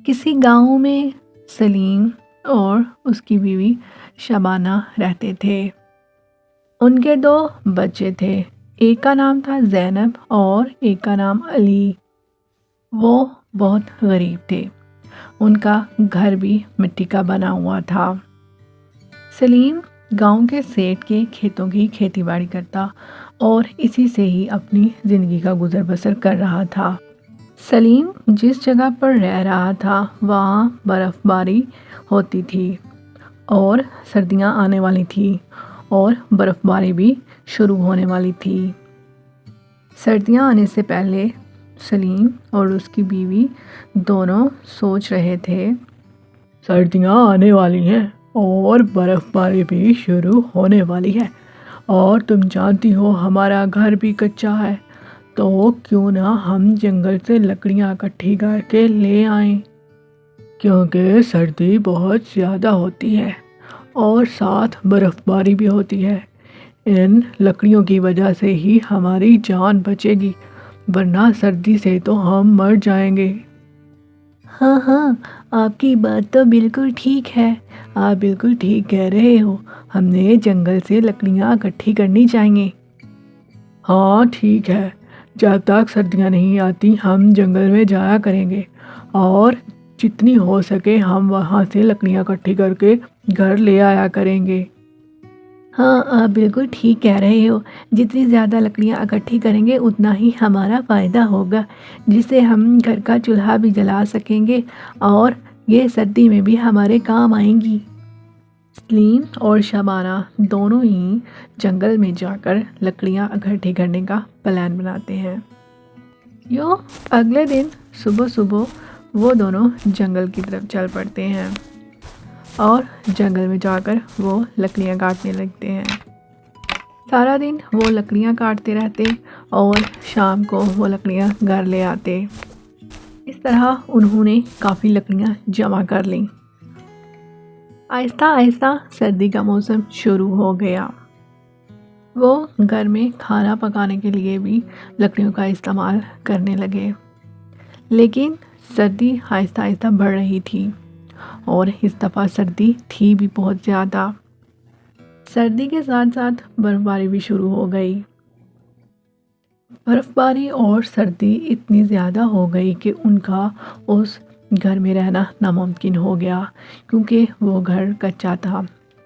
کسی گاؤں میں سلیم اور اس کی بیوی شبانہ رہتے تھے۔ ان کے دو بچے تھے، ایک کا نام تھا زینب اور ایک کا نام علی۔ وہ بہت غریب تھے، ان کا گھر بھی مٹی کا بنا ہوا تھا۔ سلیم گاؤں کے سیٹھ کے کھیتوں کی کھیتی باڑی کرتا اور اسی سے ہی اپنی زندگی کا گزر بسر کر رہا تھا۔ سلیم جس جگہ پر رہ رہا تھا وہاں برف باری ہوتی تھی اور سردیاں آنے والی تھی اور برف باری بھی شروع ہونے والی تھی۔ سردیاں آنے سے پہلے سلیم اور اس کی بیوی دونوں سوچ رہے تھے، سردیاں آنے والی ہیں اور برف باری بھی شروع ہونے والی ہے، اور تم جانتی ہو ہمارا گھر بھی کچا ہے، تو کیوں نہ ہم جنگل سے لکڑیاں اکٹھی کر کے لے آئیں، کیونکہ سردی بہت زیادہ ہوتی ہے اور ساتھ برف باری بھی ہوتی ہے۔ ان لکڑیوں کی وجہ سے ہی ہماری جان بچے گی، ورنہ سردی سے تو ہم مر جائیں گے۔ ہاں ہاں، آپ کی بات تو بالکل ٹھیک ہے، آپ بالکل ٹھیک کہہ رہے ہو، ہم نے جنگل سے لکڑیاں اکٹھی کرنی چاہیے۔ ہاں ٹھیک ہے، جب تک سردیاں نہیں آتی ہم جنگل میں جایا کریں گے اور جتنی ہو سکے ہم وہاں سے لکڑیاں اکٹھی کر کے گھر لے آیا کریں گے۔ ہاں آپ بالکل ٹھیک کہہ رہے ہو، جتنی زیادہ لکڑیاں اکٹھی کریں گے اتنا ہی ہمارا فائدہ ہوگا، جس سے ہم گھر کا چولہا بھی جلا سکیں گے اور یہ سردی میں بھی ہمارے کام آئیں گی۔ سلیم اور شبانہ دونوں ہی جنگل میں جا کر لکڑیاں اکٹھی کرنے کا پلان بناتے ہیں۔ اگلے دن صبح صبح وہ دونوں جنگل کی طرف چل پڑتے ہیں اور جنگل میں جا کر وہ لکڑیاں کاٹنے لگتے ہیں۔ سارا دن وہ لکڑیاں کاٹتے رہتے اور شام کو وہ لکڑیاں گھر لے آتے۔ اس طرح انہوں نے کافی لکڑیاں جمع کر لیں۔ آہستہ آہستہ سردی کا موسم شروع ہو گیا۔ وہ گھر میں کھانا پکانے کے لیے بھی لکڑیوں کا استعمال کرنے لگے، لیکن سردی آہستہ آہستہ بڑھ رہی تھی اور اس دفعہ سردی تھی بھی بہت زیادہ۔ سردی کے ساتھ ساتھ برف باری بھی شروع ہو گئی۔ برف باری اور سردی اتنی زیادہ ہو گئی کہ ان کا اس گھر میں رہنا ناممکن ہو گیا، کیونکہ وہ گھر کچا تھا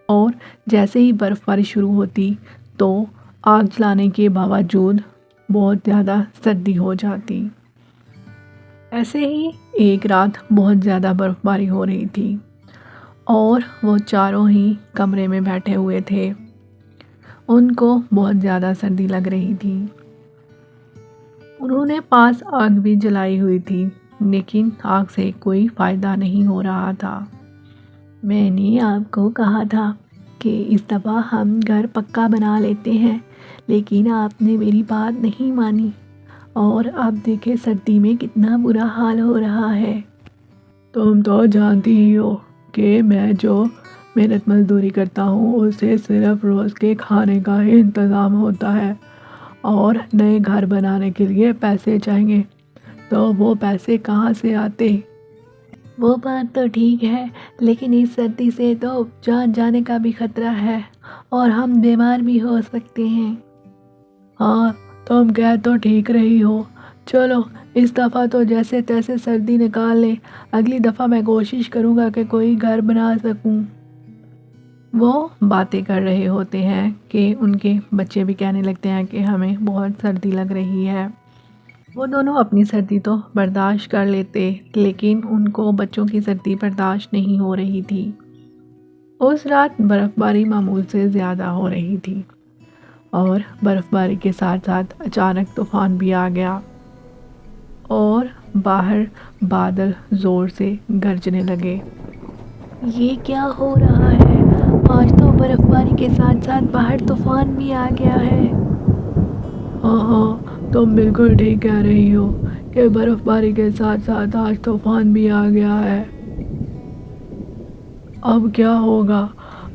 اور جیسے ہی برف باری شروع ہوتی تو آگ جلانے کے باوجود بہت زیادہ سردی ہو جاتی۔ ایسے ہی ایک رات بہت زیادہ برف باری ہو رہی تھی اور وہ چاروں ہی کمرے میں بیٹھے ہوئے تھے۔ ان کو بہت زیادہ سردی لگ رہی تھی۔ انہوں نے پاس آگ بھی جلائی ہوئی تھی، لیکن آگ سے کوئی فائدہ نہیں ہو رہا تھا۔ میں نے آپ کو کہا تھا کہ اس دفعہ ہم گھر پکا بنا لیتے ہیں، لیکن آپ نے میری بات نہیں مانی اور اب دیکھیں سردی میں کتنا برا حال ہو رہا ہے۔ تم تو جانتی ہی ہو کہ میں جو محنت مزدوری کرتا ہوں اس سے صرف روز کے کھانے کا ہی انتظام ہوتا ہے، اور نئے گھر بنانے کے لیے پیسے چاہیے، تو وہ پیسے کہاں سے آتے؟ وہ بات تو ٹھیک ہے، لیکن اس سردی سے تو جان جانے کا بھی خطرہ ہے اور ہم بیمار بھی ہو سکتے ہیں۔ ہاں تم کہہ تو ٹھیک رہی ہو، چلو اس دفعہ تو جیسے تیسے سردی نکال لیں، اگلی دفعہ میں کوشش کروں گا کہ کوئی گھر بنا سکوں۔ وہ باتیں کر رہے ہوتے ہیں کہ ان کے بچے بھی کہنے لگتے ہیں کہ ہمیں بہت سردی لگ رہی ہے۔ وہ دونوں اپنی سردی تو برداشت کر لیتے، لیکن ان کو بچوں کی سردی برداشت نہیں ہو رہی تھی۔ اس رات برف باری معمول سے زیادہ ہو رہی تھی اور برف باری کے ساتھ ساتھ اچانک طوفان بھی آ گیا اور باہر بادل زور سے گرجنے لگے۔ یہ کیا ہو رہا ہے؟ آج تو برف باری کے ساتھ ساتھ باہر طوفان بھی آ گیا ہے۔ ہاں ہاں تم بالکل ٹھیک کہہ رہی ہو کہ برف باری کے ساتھ ساتھ آج طوفان بھی آ گیا ہے۔ اب کیا ہوگا؟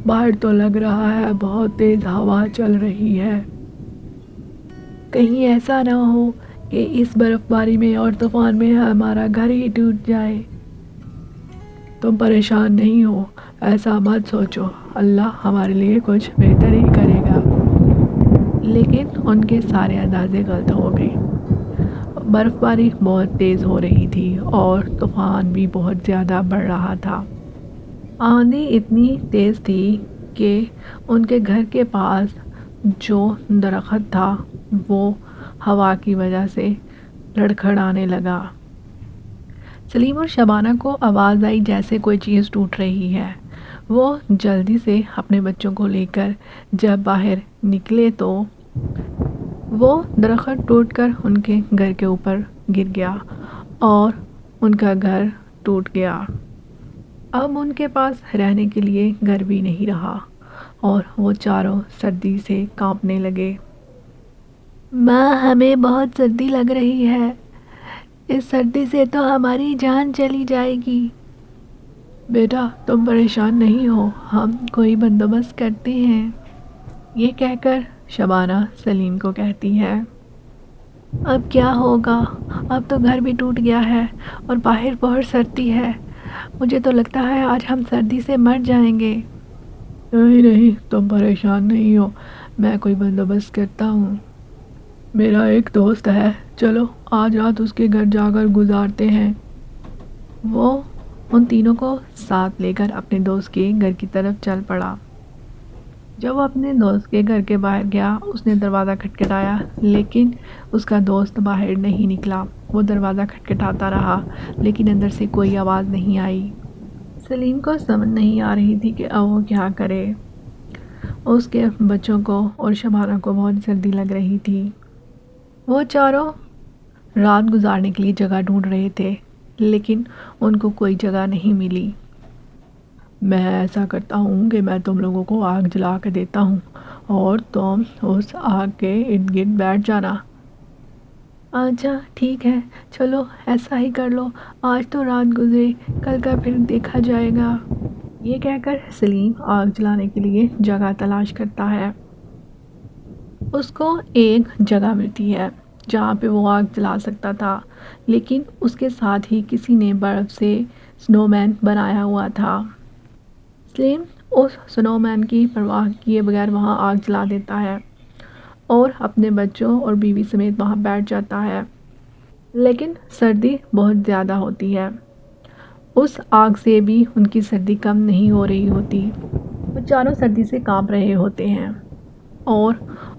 باہر تو لگ رہا ہے بہت تیز ہوا چل رہی ہے۔ کہیں ایسا نہ ہو کہ اس برف باری میں اور طوفان میں ہمارا گھر ہی ٹوٹ جائے۔ تم پریشان نہیں ہو، ایسا مت سوچو، اللہ ہمارے لیے کچھ بہتر ہی کرے گا۔ لیکن ان کے سارے اندازے غلط ہو گئے۔ برف باری بہت تیز ہو رہی تھی اور طوفان بھی بہت زیادہ بڑھ رہا تھا۔ آندھی اتنی تیز تھی کہ ان کے گھر کے پاس جو درخت تھا وہ ہوا کی وجہ سے لڑکھڑانے لگا۔ سلیم اور شبانہ کو آواز آئی جیسے کوئی چیز ٹوٹ رہی ہے۔ وہ جلدی سے اپنے بچوں کو لے کر جب باہر نکلے تو وہ درخت ٹوٹ کر ان کے گھر کے اوپر گر گیا اور ان کا گھر ٹوٹ گیا۔ اب ان کے پاس رہنے کے لیے گھر بھی نہیں رہا اور وہ چاروں سردی سے کانپنے لگے۔ ماں، ہمیں بہت سردی لگ رہی ہے، اس سردی سے تو ہماری جان چلی جائے گی۔ بیٹا تم پریشان نہیں ہو، ہم کوئی بندوبست کرتے ہیں، یہ کہہ کر شبانہ سلیم کو کہتی ہے۔ اب کیا ہوگا، اب تو گھر بھی ٹوٹ گیا ہے اور باہر بہت سردی ہے، مجھے تو لگتا ہے آج ہم سردی سے مر جائیں گے۔ نہیں نہیں، تم پریشان نہیں ہو، میں کوئی بندوبست کرتا ہوں۔ میرا ایک دوست ہے، چلو آج رات اس کے گھر جا کر گزارتے ہیں۔ وہ ان تینوں کو ساتھ لے کر اپنے دوست کے گھر کی طرف چل پڑا۔ جب وہ اپنے دوست کے گھر کے باہر گیا، اس نے دروازہ کھٹکھٹایا لیکن اس کا دوست باہر نہیں نکلا۔ وہ دروازہ کھٹکھٹاتا رہا لیکن اندر سے کوئی آواز نہیں آئی۔ سلیم کو سمجھ نہیں آ رہی تھی کہ اب وہ کیا کرے۔ اس کے بچوں کو اور شبانہ کو بہت سردی لگ رہی تھی۔ وہ چاروں رات گزارنے کے لیے جگہ ڈھونڈ رہے تھے لیکن ان کو کوئی جگہ نہیں ملی۔ میں ایسا کرتا ہوں کہ میں تم لوگوں کو آگ جلا کے دیتا ہوں اور تم اس آگ کے ارد گرد بیٹھ جانا۔ اچھا ٹھیک ہے، چلو ایسا ہی کر لو، آج تو رات گزری، کل کا پھر دیکھا جائے گا۔ یہ کہہ کر سلیم آگ جلانے کے لیے جگہ تلاش کرتا ہے۔ اس کو ایک جگہ ملتی ہے جہاں پہ وہ آگ جلا سکتا تھا لیکن اس کے ساتھ ہی کسی نے برف سے سنو مین بنایا ہوا تھا۔ سلیم اس سنو مین کی پرواہ کیے بغیر وہاں آگ جلا دیتا ہے اور اپنے بچوں اور بیوی سمیت وہاں بیٹھ جاتا ہے، لیکن سردی بہت زیادہ ہوتی ہے۔ اس آگ سے بھی ان کی سردی کم نہیں ہو رہی ہوتی۔ وہ چاروں سردی سے کانپ رہے ہوتے ہیں اور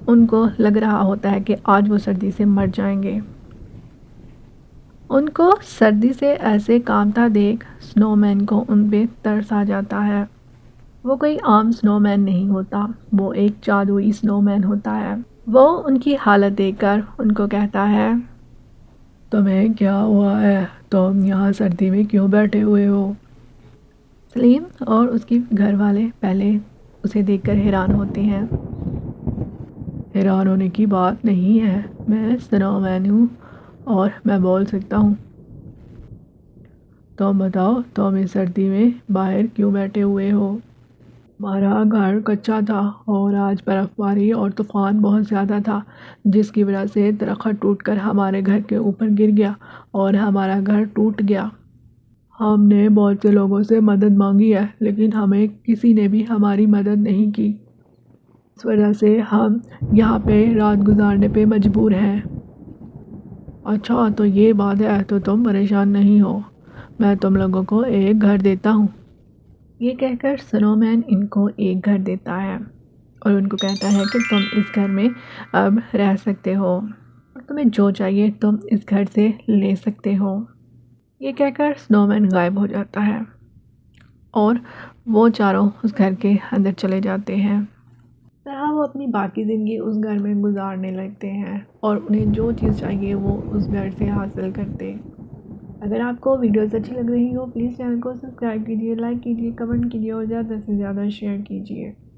ان کو لگ رہا ہوتا ہے کہ آج وہ سردی سے مر جائیں گے۔ ان کو سردی سے ایسے کانپتا دیکھ سنو مین کو ان پہ ترس آ جاتا ہے۔ وہ کوئی عام سنو مین نہیں ہوتا، وہ ایک جادوئی سنو مین ہوتا ہے۔ وہ ان کی حالت دیکھ کر ان کو کہتا ہے، تمہیں کیا ہوا ہے، تم یہاں سردی میں کیوں بیٹھے ہوئے ہو؟ سلیم اور اس کے گھر والے پہلے اسے دیکھ کر حیران ہوتے ہیں۔ حیران ہونے کی بات نہیں ہے، میں سنو مین ہوں اور میں بول سکتا ہوں۔ تم بتاؤ، تم اس سردی میں باہر کیوں بیٹھے ہوئے ہو؟ ہمارا گھر کچا تھا اور آج برف باری اور طوفان بہت زیادہ تھا جس کی وجہ سے درخت ٹوٹ کر ہمارے گھر کے اوپر گر گیا اور ہمارا گھر ٹوٹ گیا۔ ہم نے بہت سے لوگوں سے مدد مانگی ہے لیکن ہمیں کسی نے بھی ہماری مدد نہیں کی، اس وجہ سے ہم یہاں پہ رات گزارنے پہ مجبور ہیں۔ اچھا تو یہ بات ہے، تو تم پریشان نہیں ہو، میں تم لوگوں کو ایک گھر دیتا ہوں۔ یہ کہہ کر سنو مین ان کو ایک گھر دیتا ہے اور ان کو کہتا ہے کہ تم اس گھر میں اب رہ سکتے ہو اور تمہیں جو چاہیے تم اس گھر سے لے سکتے ہو۔ یہ کہہ کر سنو مین غائب ہو جاتا ہے اور وہ چاروں اس گھر کے اندر چلے جاتے ہیں۔ طرح وہ اپنی باقی زندگی اس گھر میں گزارنے لگتے ہیں اور انہیں جو چیز چاہیے وہ اس گھر سے حاصل کرتے۔ اگر آپ کو ویڈیوز اچھی لگ رہی ہو پلیز چینل کو سبسکرائب کیجیے، لائک کیجیے، کمنٹ کیجیے اور زیادہ سے زیادہ شیئر کیجیے۔